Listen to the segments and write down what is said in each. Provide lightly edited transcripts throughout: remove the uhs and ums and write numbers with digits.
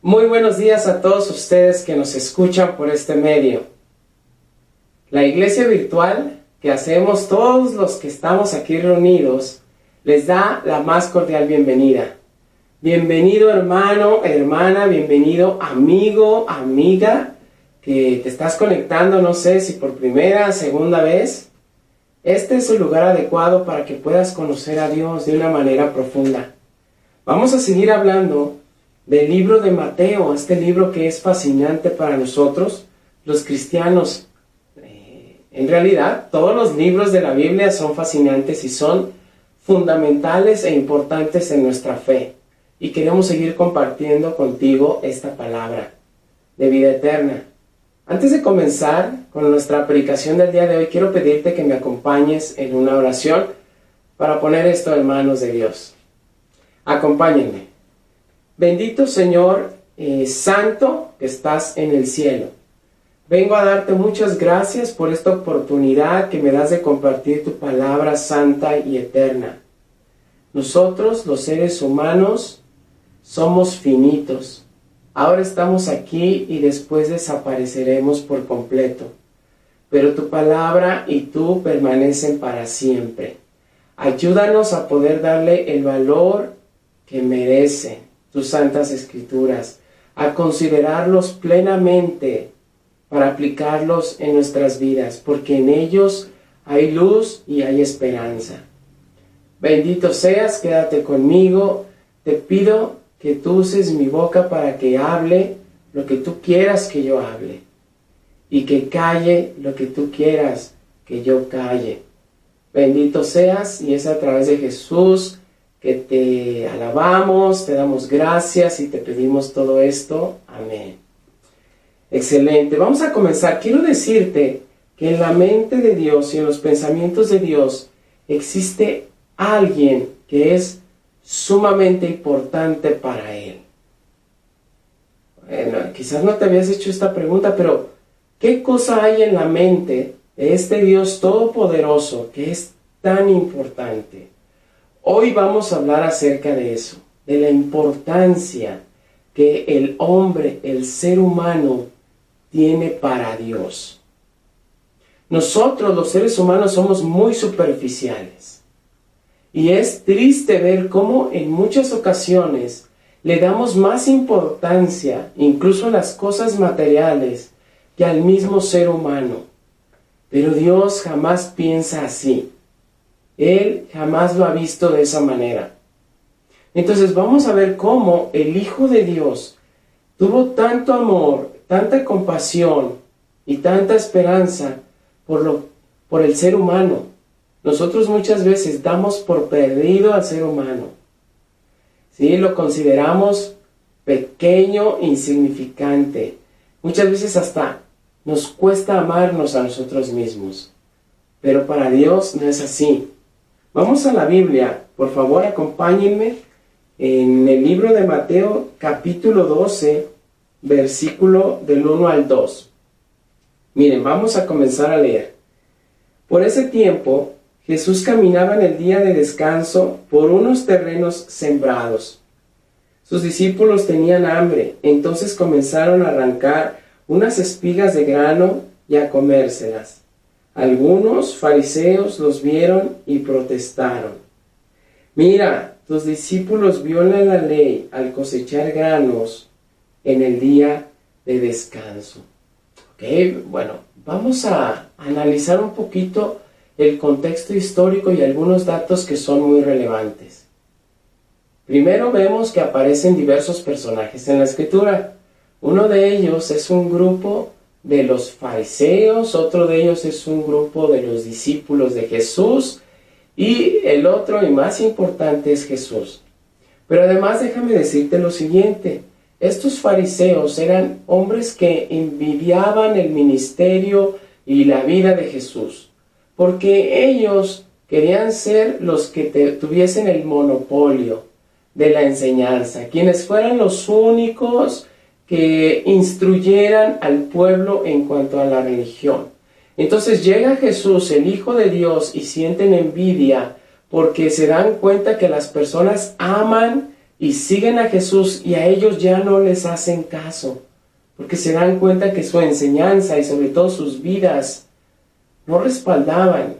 Muy buenos días a todos ustedes que nos escuchan por este medio. La iglesia virtual que hacemos todos los que estamos aquí reunidos les da la más cordial bienvenida. Bienvenido hermano, hermana, bienvenido amigo, amiga, que te estás conectando, no sé si por primera, segunda vez. Este es el lugar adecuado para que puedas conocer a Dios de una manera profunda. Vamos a seguir hablando del libro de Mateo, este libro que es fascinante para nosotros, los cristianos. En realidad, todos los libros de la Biblia son fascinantes y son fundamentales e importantes en nuestra fe. Y queremos seguir compartiendo contigo esta palabra de vida eterna. Antes de comenzar con nuestra predicación del día de hoy, quiero pedirte que me acompañes en una oración para poner esto en manos de Dios. Acompáñenme. Bendito Señor, Santo, que estás en el cielo. Vengo a darte muchas gracias por esta oportunidad que me das de compartir tu palabra santa y eterna. Nosotros, los seres humanos, somos finitos. Ahora estamos aquí y después desapareceremos por completo. Pero tu palabra y tú permanecen para siempre. Ayúdanos a poder darle el valor que merecen tus santas escrituras, a considerarlos plenamente para aplicarlos en nuestras vidas, porque en ellos hay luz y hay esperanza. Bendito seas, quédate conmigo. Te pido que tú uses mi boca para que hable lo que tú quieras que yo hable, y que calle lo que tú quieras que yo calle. Bendito seas, y es a través de Jesús que te alabamos, te damos gracias y te pedimos todo esto. Amén. Excelente. Vamos a comenzar. Quiero decirte que en la mente de Dios y en los pensamientos de Dios existe alguien que es sumamente importante para Él. Bueno, quizás no te habías hecho esta pregunta, pero ¿qué cosa hay en la mente de este Dios todopoderoso que es tan importante? Hoy vamos a hablar acerca de eso, de la importancia que el hombre, el ser humano, tiene para Dios. Nosotros, los seres humanos, somos muy superficiales. Y es triste ver cómo en muchas ocasiones le damos más importancia, incluso a las cosas materiales, que al mismo ser humano. Pero Dios jamás piensa así. Él jamás lo ha visto de esa manera. Entonces vamos a ver cómo el Hijo de Dios tuvo tanto amor, tanta compasión y tanta esperanza por el ser humano. Nosotros muchas veces damos por perdido al ser humano. ¿Sí? Lo consideramos pequeño, insignificante. Muchas veces hasta nos cuesta amarnos a nosotros mismos. Pero para Dios no es así. Vamos a la Biblia, por favor acompáñenme en el libro de Mateo capítulo 12, versículo del 1 al 2. Miren, vamos a comenzar a leer. Por ese tiempo, Jesús caminaba en el día de descanso por unos terrenos sembrados. Sus discípulos tenían hambre, entonces comenzaron a arrancar unas espigas de grano y a comérselas. Algunos fariseos los vieron y protestaron. Mira, tus discípulos violan la ley al cosechar granos en el día de descanso. Bueno, vamos a analizar un poquito el contexto histórico y algunos datos que son muy relevantes. Primero vemos que aparecen diversos personajes en la Escritura. Uno de ellos es un grupo de los fariseos, otro de ellos es un grupo de los discípulos de Jesús, y el otro y más importante es Jesús. Pero además déjame decirte lo siguiente: estos fariseos eran hombres que envidiaban el ministerio y la vida de Jesús, porque ellos querían ser los que tuviesen el monopolio de la enseñanza, quienes fueran los únicos que instruyeran al pueblo en cuanto a la religión. Entonces llega Jesús, el Hijo de Dios, y sienten envidia porque se dan cuenta que las personas aman y siguen a Jesús y a ellos ya no les hacen caso, porque se dan cuenta que su enseñanza y sobre todo sus vidas no respaldaban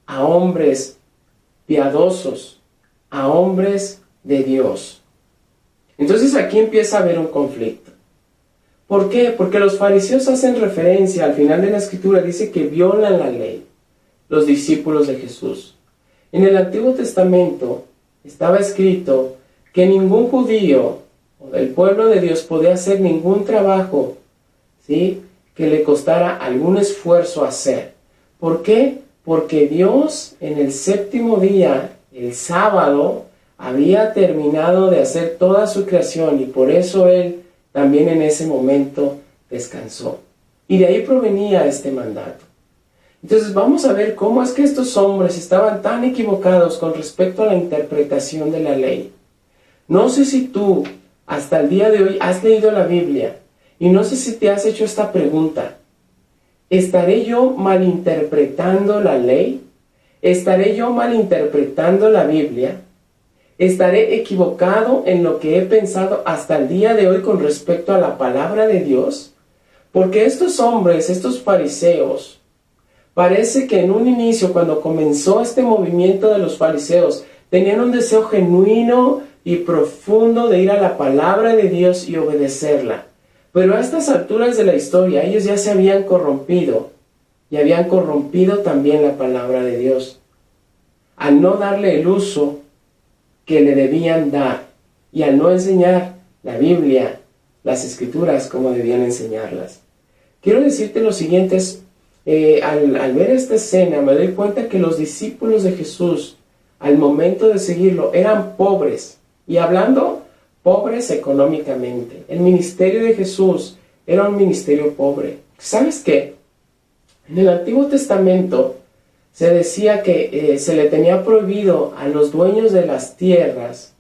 a hombres piadosos, a hombres de Dios. Entonces aquí empieza a haber un conflicto. ¿Por qué? Porque los fariseos hacen referencia, al final de la escritura dice que violan la ley, los discípulos de Jesús. En el Antiguo Testamento estaba escrito que ningún judío o del pueblo de Dios podía hacer ningún trabajo, ¿sí?, que le costara algún esfuerzo hacer. ¿Por qué? Porque Dios en el séptimo día, el sábado, había terminado de hacer toda su creación y por eso Él también en ese momento descansó. Y de ahí provenía este mandato. Entonces vamos a ver cómo es que estos hombres estaban tan equivocados con respecto a la interpretación de la ley. No sé si tú hasta el día de hoy has leído la Biblia y no sé si te has hecho esta pregunta. ¿Estaré yo malinterpretando la ley? ¿Estaré yo malinterpretando la Biblia? ¿Estaré equivocado en lo que he pensado hasta el día de hoy con respecto a la palabra de Dios? Porque estos hombres, estos fariseos, parece que en un inicio, cuando comenzó este movimiento de los fariseos, tenían un deseo genuino y profundo de ir a la palabra de Dios y obedecerla. Pero a estas alturas de la historia, ellos ya se habían corrompido y habían corrompido también la palabra de Dios, al no darle el uso que le debían dar y al no enseñar la Biblia, las Escrituras, como debían enseñarlas. Quiero decirte lo siguiente, al ver esta escena me doy cuenta que los discípulos de Jesús, al momento de seguirlo, eran pobres, y hablando pobres económicamente. El ministerio de Jesús era un ministerio pobre. ¿Sabes qué? En el Antiguo Testamento se decía que se le tenía prohibido a los dueños de las tierras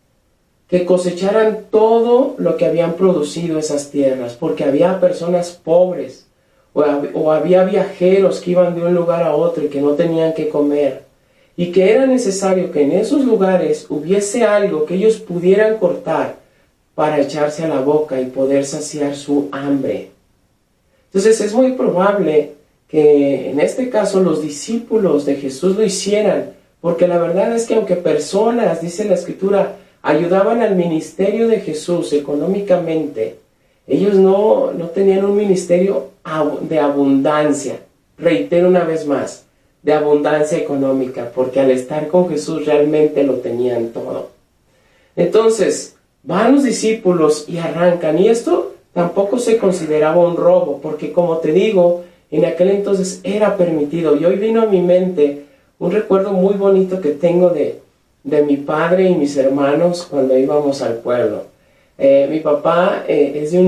que cosecharan todo lo que habían producido esas tierras, porque había personas pobres o había viajeros que iban de un lugar a otro y que no tenían que comer, y que era necesario que en esos lugares hubiese algo que ellos pudieran cortar para echarse a la boca y poder saciar su hambre. Entonces es muy probable que en este caso los discípulos de Jesús lo hicieran, porque la verdad es que aunque personas, dice la Escritura, ayudaban al ministerio de Jesús económicamente, ellos no tenían un ministerio de abundancia. Reitero una vez más, de abundancia económica, porque al estar con Jesús realmente lo tenían todo. Entonces, van los discípulos y arrancan, y esto tampoco se consideraba un robo, porque como te digo, en aquel entonces era permitido. Y hoy vino a mi mente un recuerdo muy bonito que tengo de mi padre y mis hermanos cuando íbamos al pueblo. Mi papá es de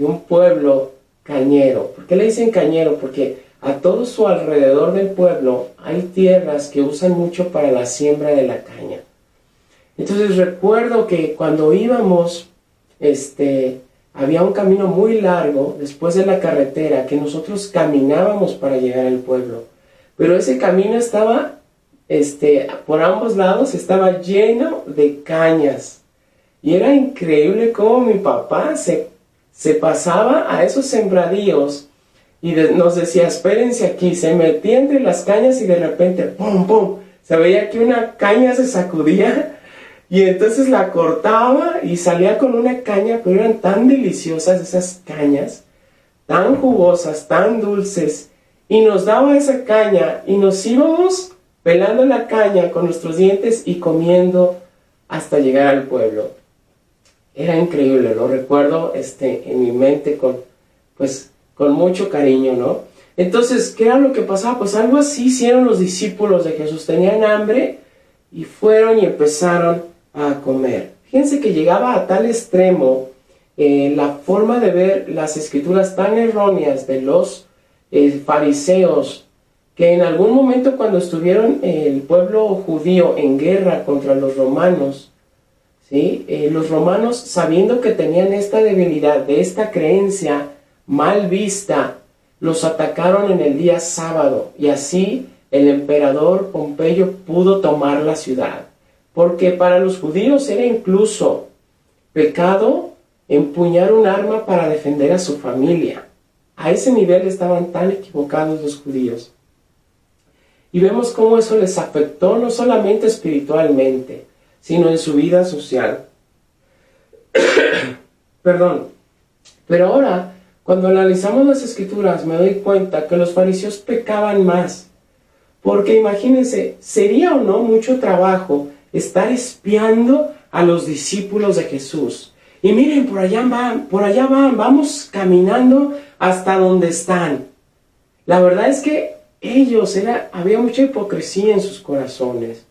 un pueblo cañero. ¿Por qué le dicen cañero? Porque a todo su alrededor del pueblo hay tierras que usan mucho para la siembra de la caña. Entonces recuerdo que cuando íbamos, había un camino muy largo después de la carretera que nosotros caminábamos para llegar al pueblo. Pero ese camino estaba, por ambos lados estaba lleno de cañas. Y era increíble cómo mi papá se pasaba a esos sembradíos y nos decía, espérense aquí. Se metía entre las cañas y de repente, ¡pum, pum! Se veía que una caña se sacudía y entonces la cortaba y salía con una caña, pero eran tan deliciosas esas cañas, tan jugosas, tan dulces, y nos daba esa caña y nos íbamos pelando la caña con nuestros dientes y comiendo hasta llegar al pueblo. Era increíble, lo recuerdo en mi mente con mucho cariño, ¿no? Entonces, ¿qué era lo que pasaba? Pues algo así hicieron los discípulos de Jesús. Tenían hambre y fueron y empezaron a comer. Fíjense que llegaba a tal extremo la forma de ver las escrituras tan erróneas de los fariseos, que en algún momento cuando estuvieron el pueblo judío en guerra contra los romanos, ¿sí? Los romanos, sabiendo que tenían esta debilidad de esta creencia mal vista, los atacaron en el día sábado, y así el emperador Pompeyo pudo tomar la ciudad. Porque para los judíos era incluso pecado empuñar un arma para defender a su familia. A ese nivel estaban tan equivocados los judíos. Y vemos cómo eso les afectó no solamente espiritualmente, sino en su vida social. Perdón. Pero ahora, cuando analizamos las Escrituras, me doy cuenta que los fariseos pecaban más. Porque imagínense, ¿sería o no mucho trabajo estar espiando a los discípulos de Jesús? Y miren, por allá van, vamos caminando hasta donde están. La verdad es que había mucha hipocresía en sus corazones.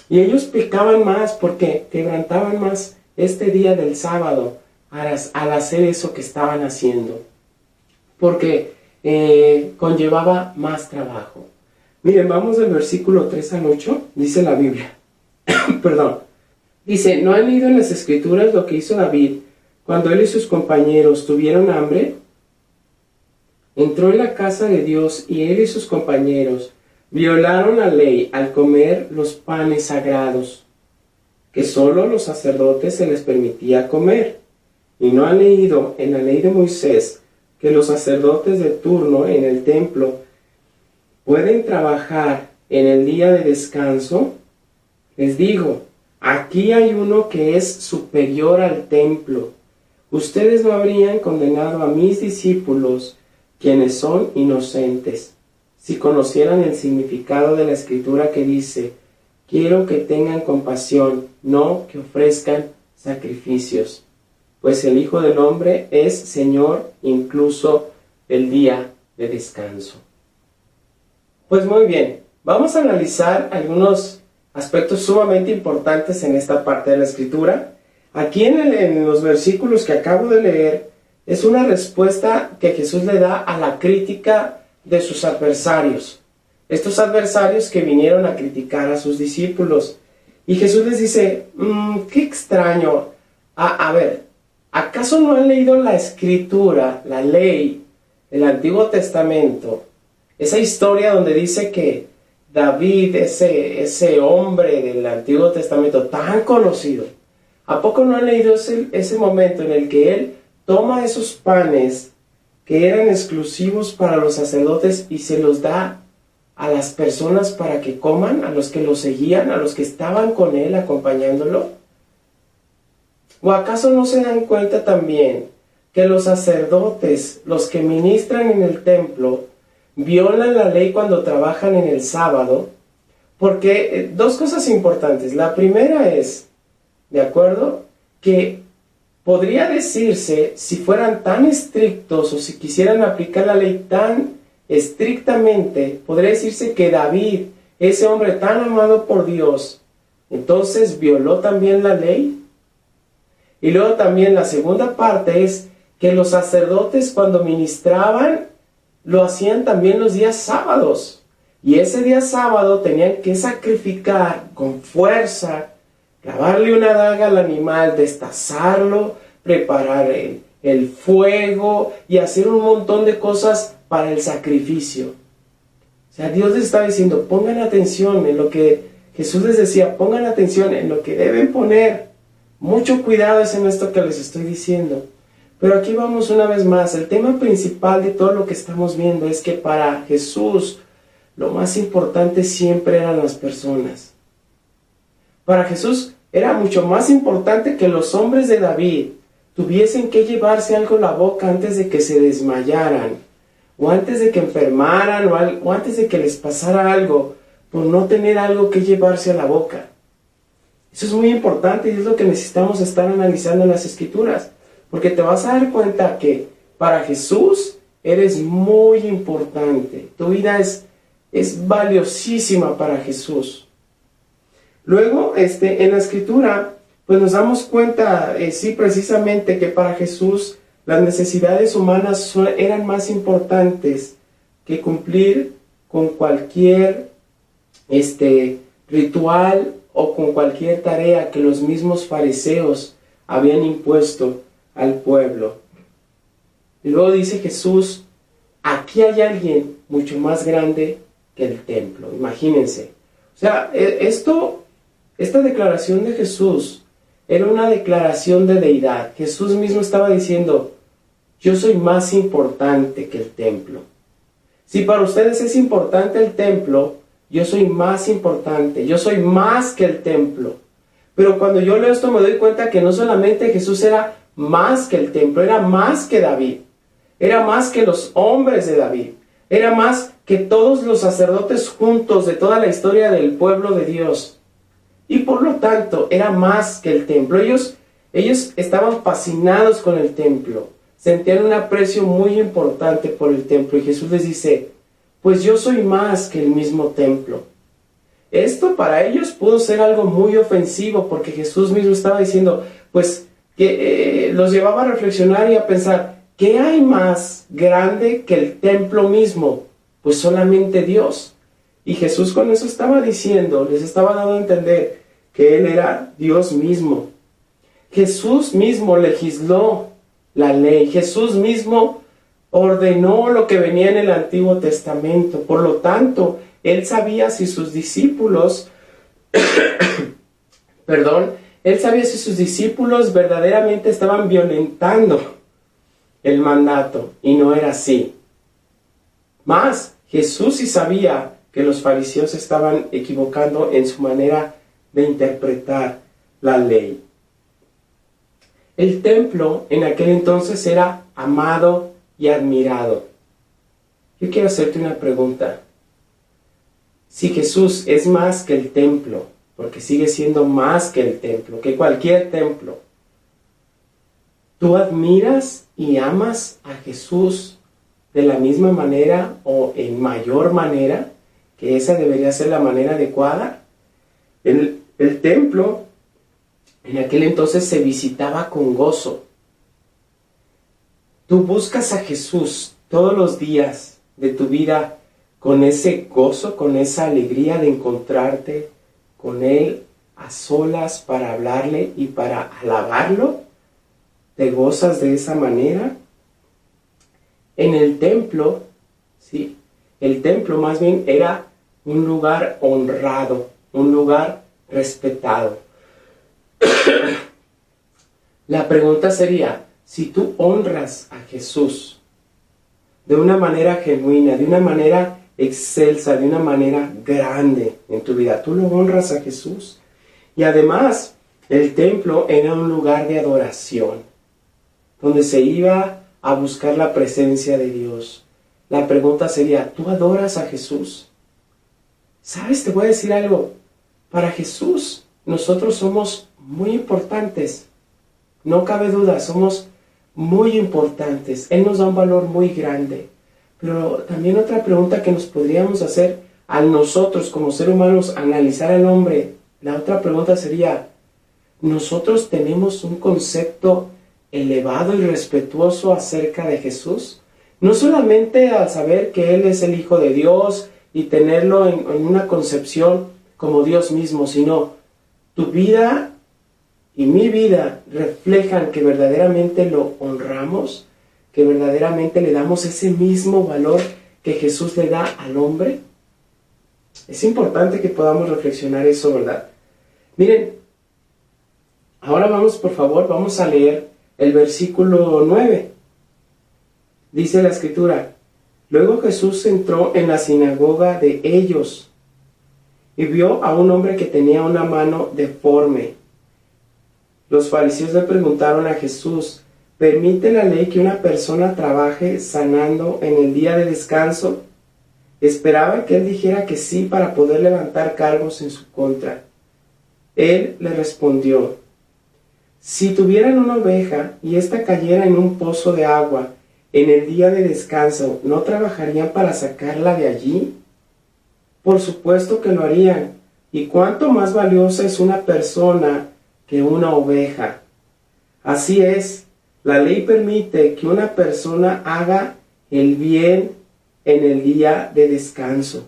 Y ellos pecaban más porque quebrantaban más este día del sábado al hacer eso que estaban haciendo. Porque conllevaba más trabajo. Miren, vamos del versículo 3 al 8, dice la Biblia. Perdón. Dice, ¿no han leído en las Escrituras lo que hizo David cuando él y sus compañeros tuvieron hambre? Entró en la casa de Dios y él y sus compañeros violaron la ley al comer los panes sagrados, que solo los sacerdotes se les permitía comer. Y no han leído en la ley de Moisés que los sacerdotes de turno en el templo pueden trabajar en el día de descanso. Les digo, aquí hay uno que es superior al templo. Ustedes no habrían condenado a mis discípulos, quienes son inocentes, si conocieran el significado de la Escritura que dice, quiero que tengan compasión, no que ofrezcan sacrificios, pues el Hijo del Hombre es Señor incluso el día de descanso. Pues muy bien, vamos a analizar algunos aspectos sumamente importantes en esta parte de la Escritura. Aquí en los versículos que acabo de leer, es una respuesta que Jesús le da a la crítica de sus adversarios. Estos adversarios que vinieron a criticar a sus discípulos. Y Jesús les dice, qué extraño. A ver, ¿acaso no han leído la Escritura, la ley, el Antiguo Testamento? Esa historia donde dice que David, ese hombre del Antiguo Testamento tan conocido, ¿a poco no han leído ese momento en el que él toma esos panes que eran exclusivos para los sacerdotes y se los da a las personas para que coman, a los que lo seguían, a los que estaban con él acompañándolo? ¿O acaso no se dan cuenta también que los sacerdotes, los que ministran en el templo, violan la ley cuando trabajan en el sábado? Porque dos cosas importantes. La primera es, ¿de acuerdo?, que podría decirse, si fueran tan estrictos o si quisieran aplicar la ley tan estrictamente, podría decirse que David, ese hombre tan amado por Dios, entonces violó también la ley. Y luego también la segunda parte es que los sacerdotes cuando ministraban lo hacían también los días sábados. Y ese día sábado tenían que sacrificar con fuerza, clavarle una daga al animal, destazarlo, preparar el fuego y hacer un montón de cosas para el sacrificio. O sea, Dios les está diciendo, pongan atención en lo que Jesús les decía, pongan atención en lo que deben poner. Mucho cuidado es en esto que les estoy diciendo. Pero aquí vamos una vez más. El tema principal de todo lo que estamos viendo es que para Jesús lo más importante siempre eran las personas. Para Jesús era mucho más importante que los hombres de David tuviesen que llevarse algo a la boca antes de que se desmayaran, o antes de que enfermaran, o antes de que les pasara algo, por no tener algo que llevarse a la boca. Eso es muy importante y es lo que necesitamos estar analizando en las Escrituras, porque te vas a dar cuenta que para Jesús eres muy importante. Tu vida es valiosísima para Jesús. Luego, en la Escritura, pues nos damos cuenta, sí, precisamente que para Jesús las necesidades humanas eran más importantes que cumplir con cualquier ritual o con cualquier tarea que los mismos fariseos habían impuesto al pueblo. Y luego dice Jesús, aquí hay alguien mucho más grande que el templo. Imagínense. O sea, esta declaración de Jesús era una declaración de deidad. Jesús mismo estaba diciendo, yo soy más importante que el templo. Si para ustedes es importante el templo, yo soy más importante, yo soy más que el templo. Pero cuando yo leo esto me doy cuenta que no solamente Jesús era más que el templo, era más que David, era más que los hombres de David, era más que todos los sacerdotes juntos de toda la historia del pueblo de Dios. Y por lo tanto, era más que el templo. Ellos estaban fascinados con el templo, sentían un aprecio muy importante por el templo. Y Jesús les dice, pues yo soy más que el mismo templo. Esto para ellos pudo ser algo muy ofensivo, porque Jesús mismo estaba diciendo, pues, que los llevaba a reflexionar y a pensar, ¿qué hay más grande que el templo mismo? Pues solamente Dios. Y Jesús con eso estaba diciendo, les estaba dando a entender que Él era Dios mismo. Jesús mismo legisló la ley. Jesús mismo ordenó lo que venía en el Antiguo Testamento. Por lo tanto, Él sabía si sus discípulos, Él sabía si sus discípulos verdaderamente estaban violentando el mandato, y no era así. Más, Jesús sí sabía que los fariseos estaban equivocando en su manera de interpretar la ley. El templo en aquel entonces era amado y admirado. Yo quiero hacerte una pregunta. Si Jesús es más que el templo, porque sigue siendo más que el templo, que cualquier templo, ¿tú admiras y amas a Jesús de la misma manera o en mayor manera? Que esa debería ser la manera adecuada. El templo en aquel entonces se visitaba con gozo. Tú buscas a Jesús todos los días de tu vida con ese gozo, con esa alegría de encontrarte con Él a solas para hablarle y para alabarlo. ¿Te gozas de esa manera? En el templo, sí, el templo más bien era un lugar honrado, un lugar respetado. La pregunta sería, si tú honras a Jesús de una manera genuina, de una manera excelsa, de una manera grande en tu vida, ¿tú lo honras a Jesús? Y además, el templo era un lugar de adoración, donde se iba a buscar la presencia de Dios. La pregunta sería, ¿tú adoras a Jesús? ¿Sabes? Te voy a decir algo. Para Jesús, nosotros somos muy importantes. No cabe duda, somos muy importantes. Él nos da un valor muy grande. Pero también otra pregunta que nos podríamos hacer a nosotros como seres humanos, analizar al hombre, la otra pregunta sería, ¿nosotros tenemos un concepto elevado y respetuoso acerca de Jesús? No solamente al saber que Él es el Hijo de Dios y tenerlo en una concepción como Dios mismo, sino tu vida y mi vida reflejan que verdaderamente lo honramos, que verdaderamente le damos ese mismo valor que Jesús le da al hombre. Es importante que podamos reflexionar eso, ¿verdad? Miren, ahora vamos a leer el versículo 9. Dice la Escritura, luego Jesús entró en la sinagoga de ellos y vio a un hombre que tenía una mano deforme. Los fariseos le preguntaron a Jesús, ¿permite la ley que una persona trabaje sanando en el día de descanso? Esperaban que él dijera que sí para poder levantar cargos en su contra. Él le respondió, si tuvieran una oveja y ésta cayera en un pozo de agua en el día de descanso, ¿no trabajarían para sacarla de allí? Por supuesto que lo harían. ¿Y cuánto más valiosa es una persona que una oveja? Así es, la ley permite que una persona haga el bien en el día de descanso.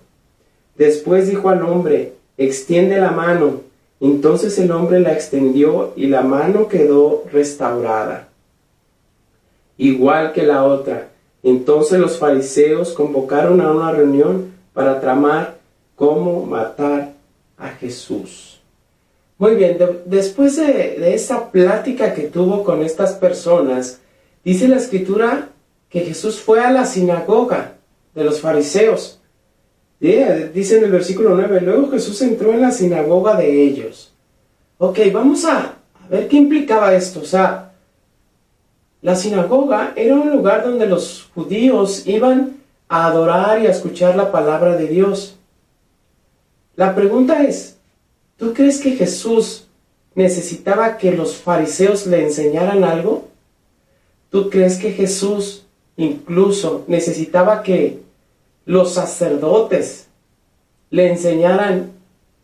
Después dijo al hombre, extiende la mano. Entonces el hombre la extendió y la mano quedó restaurada, igual que la otra. Entonces los fariseos convocaron a una reunión para tramar cómo matar a Jesús. Muy bien, después de esa plática que tuvo con estas personas, dice la Escritura que Jesús fue a la sinagoga de los fariseos. Dice en el versículo 9, luego Jesús entró en la sinagoga de ellos. Ok, vamos a ver qué implicaba esto. O sea, la sinagoga era un lugar donde los judíos iban a adorar y a escuchar la palabra de Dios. La pregunta es, ¿tú crees que Jesús necesitaba que los fariseos le enseñaran algo? ¿Tú crees que Jesús incluso necesitaba que los sacerdotes le enseñaran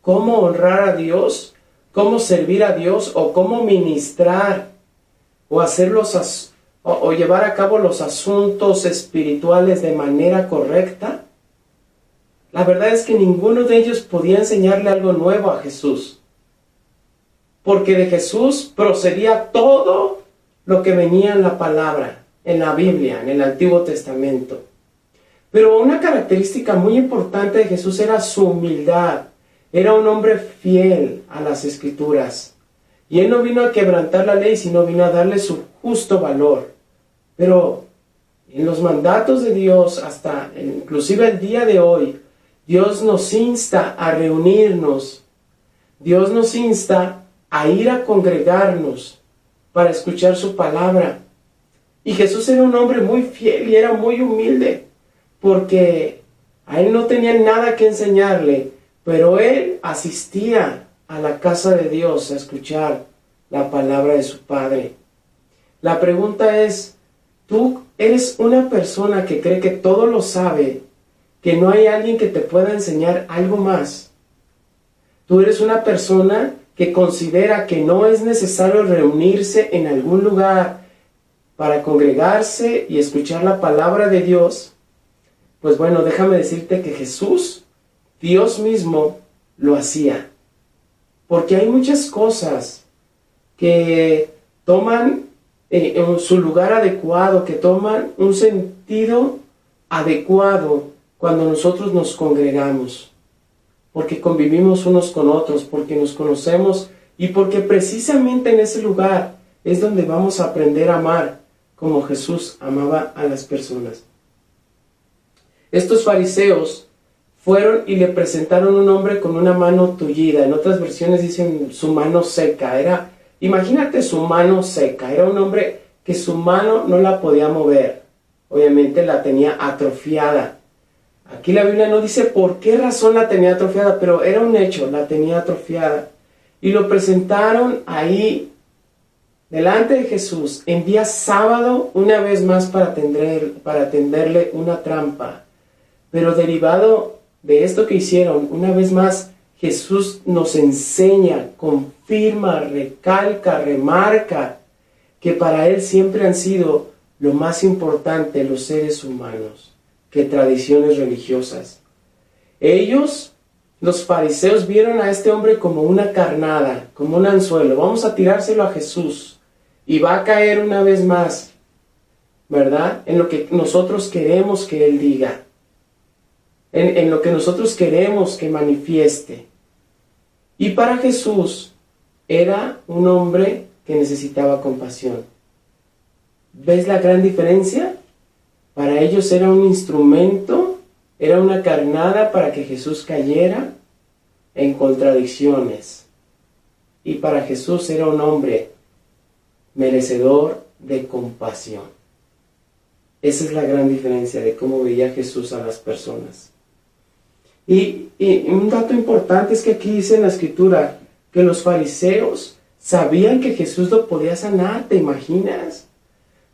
cómo honrar a Dios, cómo servir a Dios o cómo ministrar o o llevar a cabo los asuntos espirituales de manera correcta? La verdad es que ninguno de ellos podía enseñarle algo nuevo a Jesús, porque de Jesús procedía todo lo que venía en la palabra, en la Biblia, en el Antiguo Testamento. Pero una característica muy importante de Jesús era su humildad. Era un hombre fiel a las Escrituras. Y Él no vino a quebrantar la ley, sino vino a darle su justo valor. Pero en los mandatos de Dios, hasta inclusive el día de hoy, Dios nos insta a reunirnos. Dios nos insta a ir a congregarnos para escuchar su palabra. Y Jesús era un hombre muy fiel y era muy humilde, porque a Él no tenían nada que enseñarle, pero Él asistía a la casa de Dios a escuchar la palabra de su Padre. La pregunta es, ¿tú eres una persona que cree que todo lo sabe, que no hay alguien que te pueda enseñar algo más? ¿Tú eres una persona que considera que no es necesario reunirse en algún lugar para congregarse y escuchar la palabra de Dios? Pues bueno, déjame decirte que Jesús, Dios mismo, lo hacía. Porque hay muchas cosas que toman en su lugar adecuado, que toman un sentido adecuado cuando nosotros nos congregamos. Porque convivimos unos con otros, porque nos conocemos y porque precisamente en ese lugar es donde vamos a aprender a amar como Jesús amaba a las personas. Estos fariseos fueron y le presentaron un hombre con una mano tullida. En otras versiones dicen su mano seca. Imagínate su mano seca. Era un hombre que su mano no la podía mover. Obviamente la tenía atrofiada. Aquí la Biblia no dice por qué razón la tenía atrofiada, pero era un hecho, la tenía atrofiada. Y lo presentaron ahí delante de Jesús en día sábado, una vez más para tenderle una trampa. Pero derivado de esto que hicieron, una vez más, Jesús nos enseña, confirma, recalca, remarca que para Él siempre han sido lo más importante los seres humanos que tradiciones religiosas. Ellos, los fariseos, vieron a este hombre como una carnada, como un anzuelo. Vamos a tirárselo a Jesús y va a caer una vez más, ¿verdad? En lo que nosotros queremos que Él diga. En lo que nosotros queremos que manifieste. Y para Jesús era un hombre que necesitaba compasión. ¿Ves la gran diferencia? Para ellos era un instrumento, era una carnada para que Jesús cayera en contradicciones. Y para Jesús era un hombre merecedor de compasión. Esa es la gran diferencia de cómo veía Jesús a las personas. Y un dato importante es que aquí dice en la Escritura que los fariseos sabían que Jesús lo podía sanar, ¿te imaginas?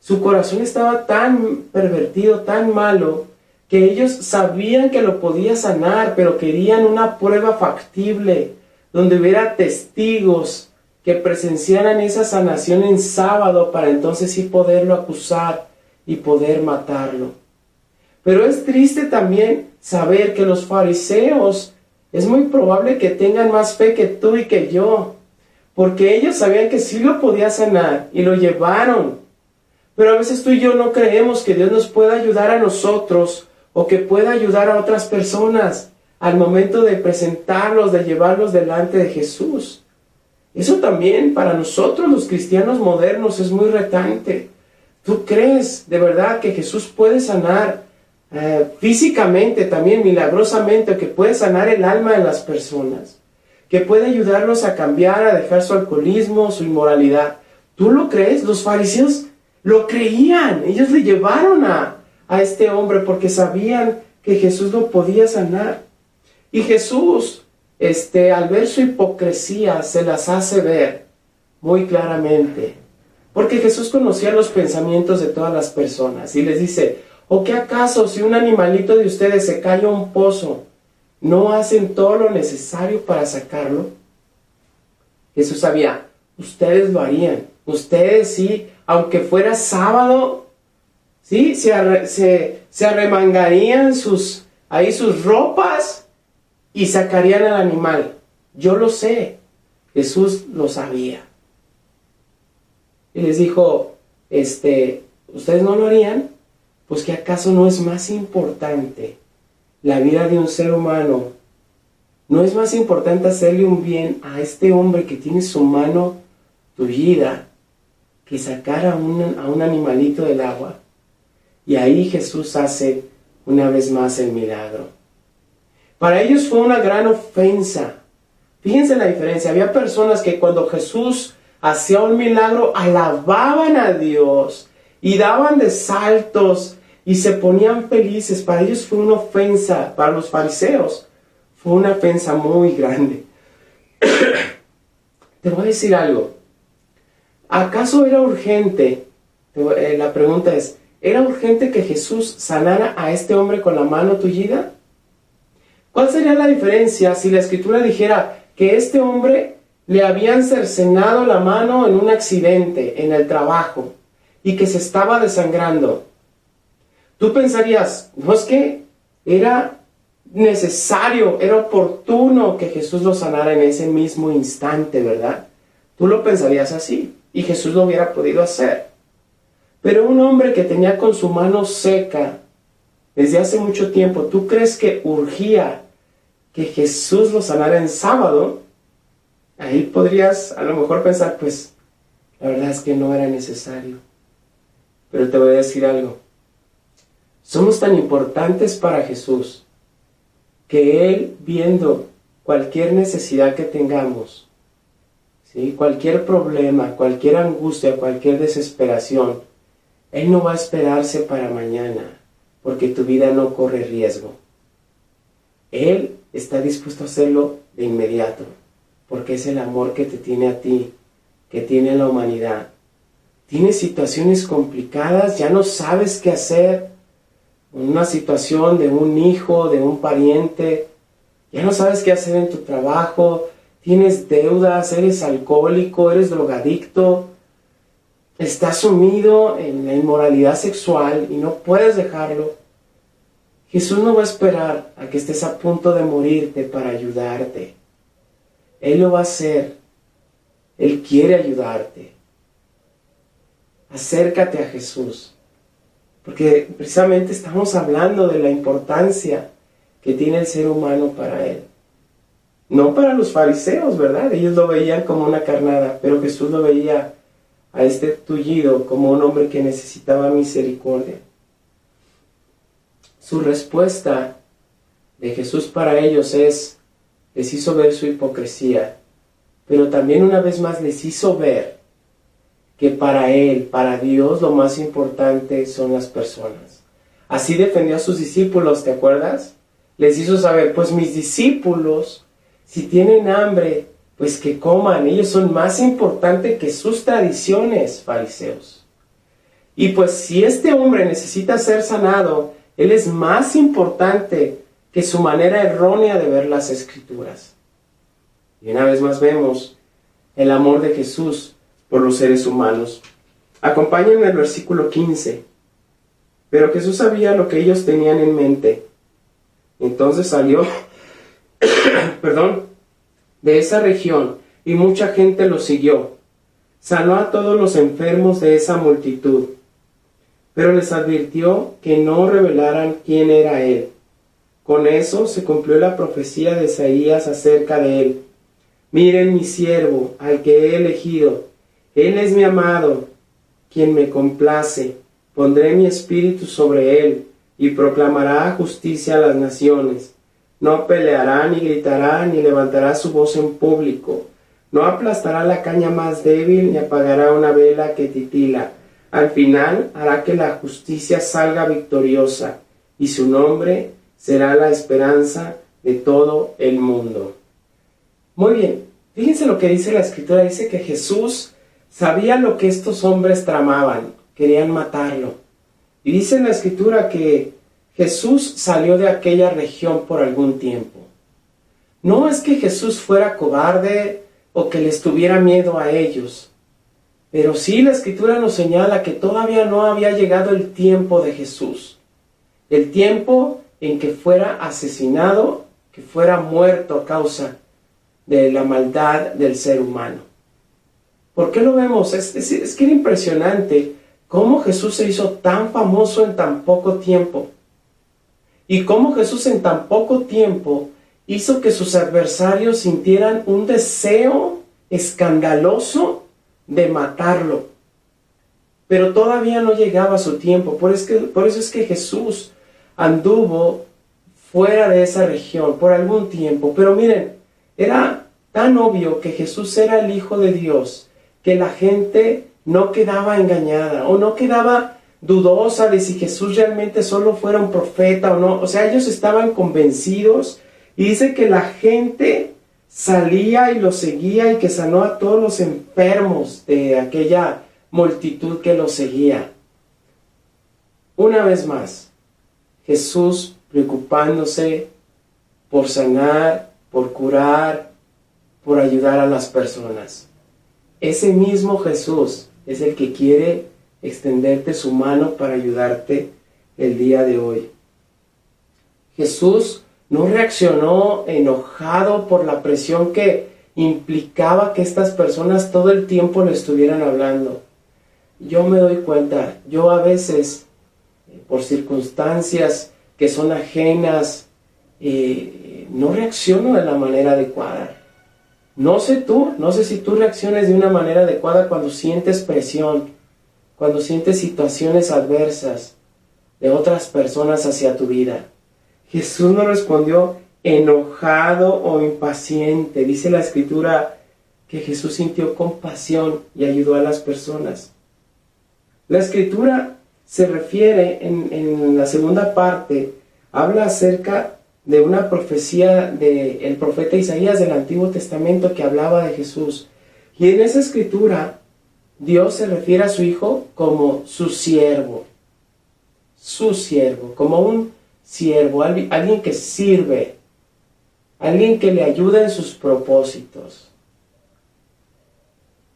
Su corazón estaba tan pervertido, tan malo, que ellos sabían que lo podía sanar, pero querían una prueba factible, donde hubiera testigos que presenciaran esa sanación en sábado, para entonces sí poderlo acusar y poder matarlo. Pero es triste también saber que los fariseos es muy probable que tengan más fe que tú y que yo, porque ellos sabían que sí lo podía sanar y lo llevaron. Pero a veces tú y yo no creemos que Dios nos pueda ayudar a nosotros o que pueda ayudar a otras personas al momento de presentarlos, de llevarlos delante de Jesús. Eso también para nosotros los cristianos modernos es muy retante. ¿Tú crees de verdad que Jesús puede sanar físicamente, también milagrosamente, que puede sanar el alma de las personas? Que puede ayudarlos a cambiar, a dejar su alcoholismo, su inmoralidad. ¿Tú lo crees? Los fariseos lo creían. Ellos le llevaron a este hombre porque sabían que Jesús lo podía sanar. Y Jesús, al ver su hipocresía, se las hace ver muy claramente. Porque Jesús conocía los pensamientos de todas las personas. Y les dice, ¿o qué acaso si un animalito de ustedes se cae a un pozo, no hacen todo lo necesario para sacarlo? Jesús sabía, ustedes lo harían. Ustedes sí, aunque fuera sábado, sí, se arremangarían sus ropas y sacarían al animal. Yo lo sé. Jesús lo sabía. Y les dijo, ¿ustedes no lo harían? Pues ¿que acaso no es más importante la vida de un ser humano? ¿No es más importante hacerle un bien a este hombre que tiene su mano tullida que sacar a un animalito del agua? Y ahí Jesús hace una vez más el milagro. Para ellos fue una gran ofensa. Fíjense la diferencia. Había personas que cuando Jesús hacía un milagro alababan a Dios y daban de saltos y se ponían felices. Para ellos fue una ofensa. Para los fariseos fue una ofensa muy grande. Te voy a decir algo. ¿Acaso era urgente? La pregunta es, ¿era urgente que Jesús sanara a este hombre con la mano tullida? ¿Cuál sería la diferencia si la Escritura dijera que este hombre le habían cercenado la mano en un accidente en el trabajo y que se estaba desangrando? Tú pensarías, no, es que era necesario, era oportuno que Jesús lo sanara en ese mismo instante, ¿verdad? Tú lo pensarías así y Jesús lo hubiera podido hacer. Pero un hombre que tenía con su mano seca desde hace mucho tiempo, ¿tú crees que urgía que Jesús lo sanara en sábado? Ahí podrías a lo mejor pensar, pues, la verdad es que no era necesario. Pero te voy a decir algo. Somos tan importantes para Jesús que Él, viendo cualquier necesidad que tengamos, ¿sí?, cualquier problema, cualquier angustia, cualquier desesperación, Él no va a esperarse para mañana, porque tu vida no corre riesgo. Él está dispuesto a hacerlo de inmediato, porque es el amor que te tiene a ti, que tiene a la humanidad. Tienes situaciones complicadas, ya no sabes qué hacer. Una situación de un hijo, de un pariente, ya no sabes qué hacer en tu trabajo, tienes deudas, eres alcohólico, eres drogadicto, estás sumido en la inmoralidad sexual y no puedes dejarlo. Jesús no va a esperar a que estés a punto de morirte para ayudarte. Él lo va a hacer. Él quiere ayudarte. Acércate a Jesús. Porque precisamente estamos hablando de la importancia que tiene el ser humano para Él. No para los fariseos, ¿verdad? Ellos lo veían como una carnada, pero Jesús lo veía a este tullido como un hombre que necesitaba misericordia. Su respuesta de Jesús para ellos les hizo ver su hipocresía, pero también una vez más les hizo ver que para Él, para Dios, lo más importante son las personas. Así defendió a sus discípulos, ¿te acuerdas? Les hizo saber, pues mis discípulos, si tienen hambre, pues que coman. Ellos son más importantes que sus tradiciones, fariseos. Y pues si este hombre necesita ser sanado, él es más importante que su manera errónea de ver las Escrituras. Y una vez más vemos el amor de Jesús por los seres humanos. Acompáñenme al versículo 15. Pero Jesús sabía lo que ellos tenían en mente. Entonces salió, de esa región y mucha gente lo siguió. Sanó a todos los enfermos de esa multitud, pero les advirtió que no revelaran quién era Él. Con eso se cumplió la profecía de Isaías acerca de Él. Miren mi siervo, al que he elegido. Él es mi amado, quien me complace. Pondré mi espíritu sobre él, y proclamará justicia a las naciones. No peleará, ni gritará, ni levantará su voz en público. No aplastará la caña más débil, ni apagará una vela que titila. Al final hará que la justicia salga victoriosa, y su nombre será la esperanza de todo el mundo. Muy bien, fíjense lo que dice la Escritura. Dice que Jesús sabía lo que estos hombres tramaban, querían matarlo. Y dice en la Escritura que Jesús salió de aquella región por algún tiempo. No es que Jesús fuera cobarde o que les tuviera miedo a ellos, pero sí la Escritura nos señala que todavía no había llegado el tiempo de Jesús, el tiempo en que fuera asesinado, que fuera muerto a causa de la maldad del ser humano. ¿Por qué lo vemos? Es que era impresionante cómo Jesús se hizo tan famoso en tan poco tiempo. Y cómo Jesús en tan poco tiempo hizo que sus adversarios sintieran un deseo escandaloso de matarlo. Pero todavía no llegaba su tiempo. Por eso es que Jesús anduvo fuera de esa región por algún tiempo. Pero miren, era tan obvio que Jesús era el Hijo de Dios, que la gente no quedaba engañada o no quedaba dudosa de si Jesús realmente solo fuera un profeta o no. O sea, ellos estaban convencidos, y dice que la gente salía y lo seguía, y que sanó a todos los enfermos de aquella multitud que lo seguía. Una vez más, Jesús preocupándose por sanar, por curar, por ayudar a las personas. Ese mismo Jesús es el que quiere extenderte su mano para ayudarte el día de hoy. Jesús no reaccionó enojado por la presión que implicaba que estas personas todo el tiempo le estuvieran hablando. Yo me doy cuenta, yo a veces, por circunstancias que son ajenas, no reacciono de la manera adecuada. No sé si tú reacciones de una manera adecuada cuando sientes presión, cuando sientes situaciones adversas de otras personas hacia tu vida. Jesús no respondió enojado o impaciente. Dice la Escritura que Jesús sintió compasión y ayudó a las personas. La Escritura se refiere en la segunda parte, habla acerca de una profecía del profeta Isaías del Antiguo Testamento que hablaba de Jesús. Y en esa Escritura, Dios se refiere a su Hijo como su siervo, como un siervo, alguien que sirve, alguien que le ayuda en sus propósitos.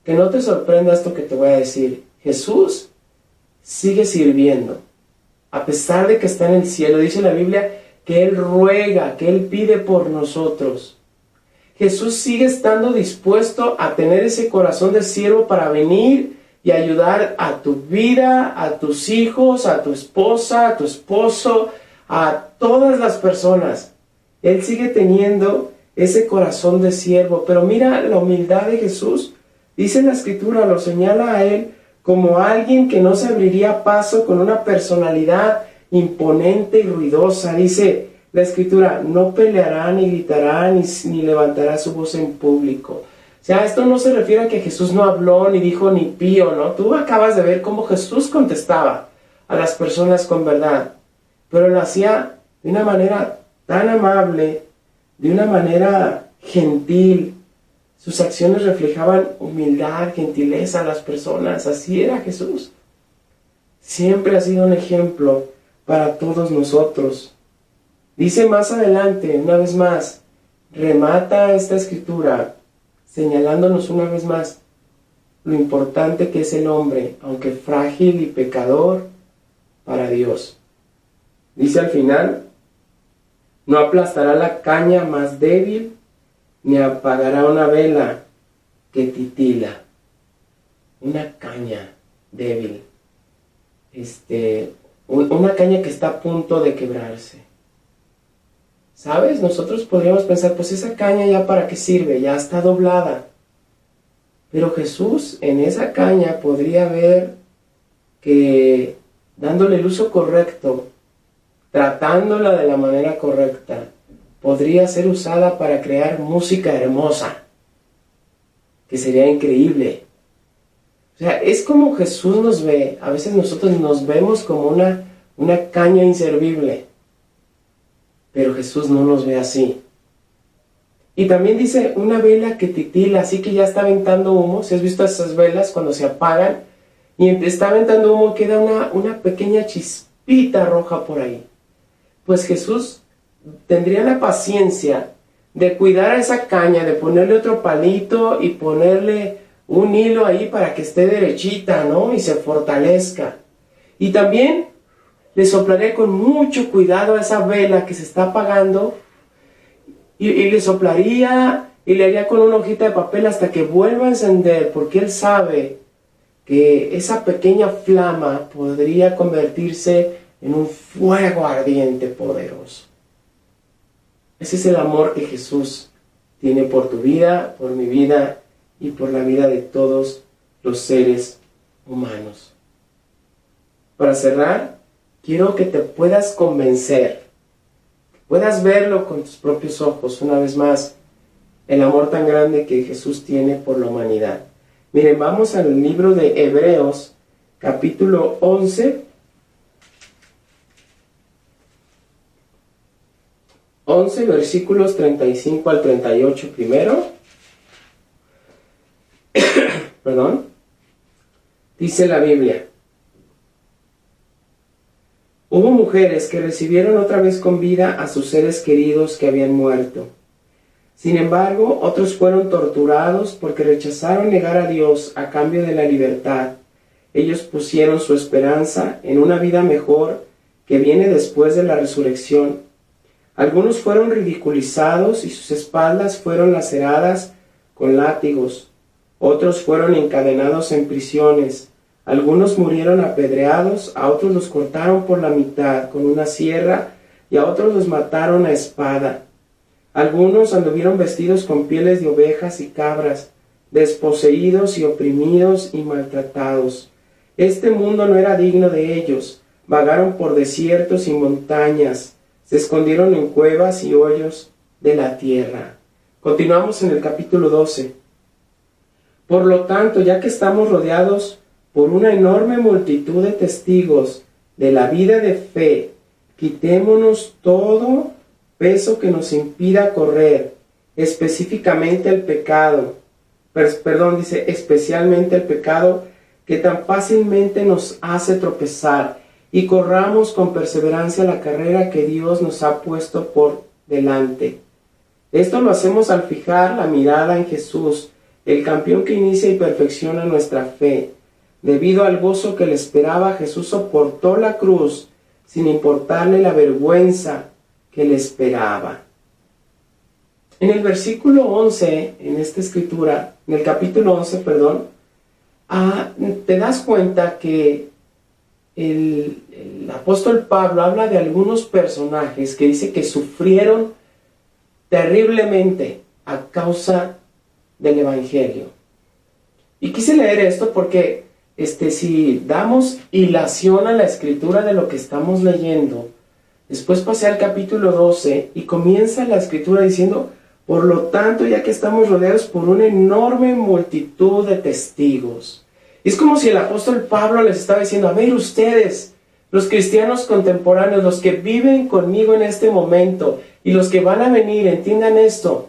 Que no te sorprenda esto que te voy a decir. Jesús sigue sirviendo, a pesar de que está en el cielo. Dice la Biblia que Él ruega, que Él pide por nosotros. Jesús sigue estando dispuesto a tener ese corazón de siervo para venir y ayudar a tu vida, a tus hijos, a tu esposa, a tu esposo, a todas las personas. Él sigue teniendo ese corazón de siervo. Pero mira la humildad de Jesús. Dice la Escritura, lo señala a Él como alguien que no se abriría paso con una personalidad imponente y ruidosa. Dice la Escritura, no peleará, ni gritará, ni levantará su voz en público. O sea, esto no se refiere a que Jesús no habló, ni dijo ni pío, ¿no? Tú acabas de ver cómo Jesús contestaba a las personas con verdad, pero lo hacía de una manera tan amable, de una manera gentil. Sus acciones reflejaban humildad, gentileza a las personas. Así era Jesús. Siempre ha sido un ejemplo para todos nosotros. Dice más adelante, una vez más, remata esta Escritura señalándonos una vez más lo importante que es el hombre, aunque frágil y pecador, para Dios. Dice al final, no aplastará la caña más débil, ni apagará una vela que titila. Una caña débil. Una caña que está a punto de quebrarse. ¿Sabes? Nosotros podríamos pensar, pues esa caña ya para qué sirve, ya está doblada. Pero Jesús en esa caña podría ver que dándole el uso correcto, tratándola de la manera correcta, podría ser usada para crear música hermosa, que sería increíble. O sea, es como Jesús nos ve. A veces nosotros nos vemos como una caña inservible, pero Jesús no nos ve así. Y también dice una vela que titila, así que ya está aventando humo. Si has visto esas velas cuando se apagan y está aventando humo, queda una pequeña chispita roja por ahí. Pues Jesús tendría la paciencia de cuidar a esa caña, de ponerle otro palito y ponerle un hilo ahí para que esté derechita, ¿no? Y se fortalezca. Y también le soplaría con mucho cuidado a esa vela que se está apagando y le soplaría y le haría con una hojita de papel hasta que vuelva a encender, porque él sabe que esa pequeña flama podría convertirse en un fuego ardiente poderoso. Ese es el amor que Jesús tiene por tu vida, por mi vida y por la vida de todos los seres humanos. Para cerrar, quiero que te puedas convencer, que puedas verlo con tus propios ojos una vez más, el amor tan grande que Jesús tiene por la humanidad. Miren, vamos al libro de Hebreos, capítulo 11, 11 versículos 35 al 38 primero. Perdón. Dice la Biblia: hubo mujeres que recibieron otra vez con vida a sus seres queridos que habían muerto. Sin embargo, otros fueron torturados porque rechazaron negar a Dios a cambio de la libertad. Ellos pusieron su esperanza en una vida mejor que viene después de la resurrección. Algunos fueron ridiculizados y sus espaldas fueron laceradas con látigos. Otros fueron encadenados en prisiones. Algunos murieron apedreados, a otros los cortaron por la mitad con una sierra y a otros los mataron a espada. Algunos anduvieron vestidos con pieles de ovejas y cabras, desposeídos y oprimidos y maltratados. Este mundo no era digno de ellos. Vagaron por desiertos y montañas. Se escondieron en cuevas y hoyos de la tierra. Continuamos en el capítulo 12. Por lo tanto, ya que estamos rodeados por una enorme multitud de testigos de la vida de fe, quitémonos todo peso que nos impida correr, especialmente el pecado que tan fácilmente nos hace tropezar, y corramos con perseverancia la carrera que Dios nos ha puesto por delante. Esto lo hacemos al fijar la mirada en Jesús, el campeón que inicia y perfecciona nuestra fe. Debido al gozo que le esperaba, Jesús soportó la cruz sin importarle la vergüenza que le esperaba. En el versículo 11, en esta escritura, en el capítulo 11, te das cuenta que el apóstol Pablo habla de algunos personajes que dice que sufrieron terriblemente a causa del Evangelio. Y quise leer esto porque si damos hilación a la escritura de lo que estamos leyendo, después pasé al capítulo 12 y comienza la escritura diciendo: por lo tanto, ya que estamos rodeados por una enorme multitud de testigos. Y es como si el apóstol Pablo les estaba diciendo: a ver ustedes, los cristianos contemporáneos, los que viven conmigo en este momento y los que van a venir, entiendan esto.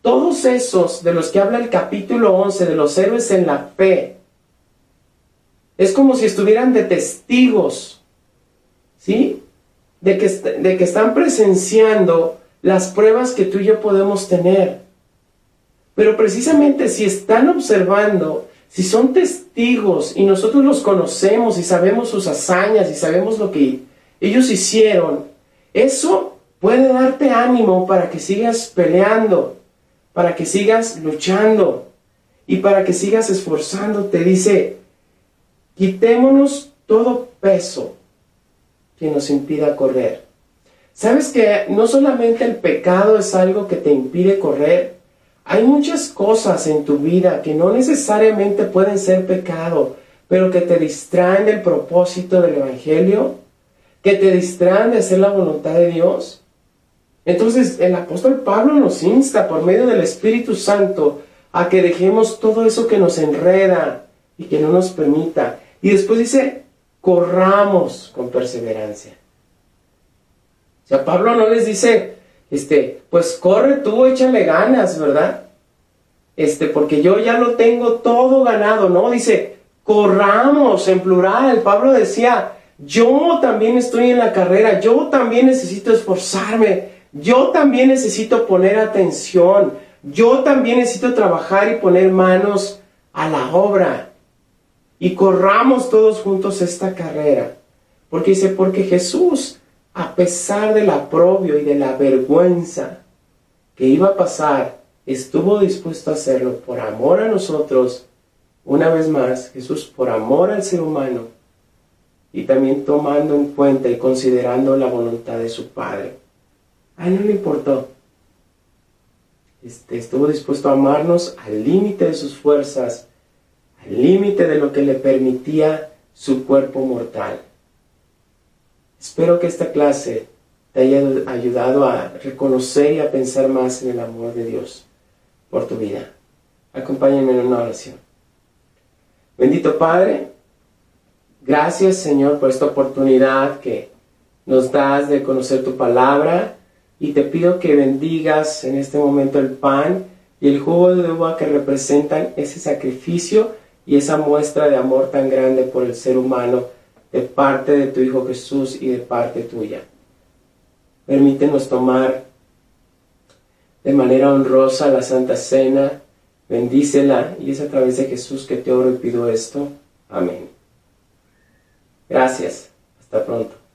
Todos esos de los que habla el capítulo 11, de los héroes en la fe, es como si estuvieran de testigos, ¿sí? De que están presenciando las pruebas que tú y yo podemos tener. Pero precisamente si están observando, si son testigos y nosotros los conocemos y sabemos sus hazañas y sabemos lo que ellos hicieron, eso puede darte ánimo para que sigas peleando, para que sigas luchando y para que sigas esforzándote. Dice: quitémonos todo peso que nos impida correr. ¿Sabes que no solamente el pecado es algo que te impide correr? Hay muchas cosas en tu vida que no necesariamente pueden ser pecado, pero que te distraen del propósito del Evangelio, que te distraen de hacer la voluntad de Dios. Entonces el apóstol Pablo nos insta por medio del Espíritu Santo a que dejemos todo eso que nos enreda y que no nos permita. Y después dice, corramos con perseverancia. O sea, Pablo no les dice, pues corre tú, échale ganas, ¿verdad? Porque yo ya lo tengo todo ganado, ¿no? Dice, corramos en plural. Pablo decía, yo también estoy en la carrera, yo también necesito esforzarme, yo también necesito poner atención, yo también necesito trabajar y poner manos a la obra. Y corramos todos juntos esta carrera. Porque dice, porque Jesús, a pesar del aprobio y de la vergüenza que iba a pasar, estuvo dispuesto a hacerlo por amor a nosotros. Una vez más, Jesús por amor al ser humano y también tomando en cuenta y considerando la voluntad de su Padre. A él no le importó. Estuvo dispuesto a amarnos al límite de sus fuerzas, al límite de lo que le permitía su cuerpo mortal. Espero que esta clase te haya ayudado a reconocer y a pensar más en el amor de Dios por tu vida. Acompáñame en una oración. Bendito Padre, gracias Señor por esta oportunidad que nos das de conocer tu palabra, y te pido que bendigas en este momento el pan y el jugo de uva que representan ese sacrificio y esa muestra de amor tan grande por el ser humano de parte de tu Hijo Jesús y de parte tuya. Permítenos tomar de manera honrosa la Santa Cena, bendícela, y es a través de Jesús que te oro y pido esto. Amén. Gracias. Hasta pronto.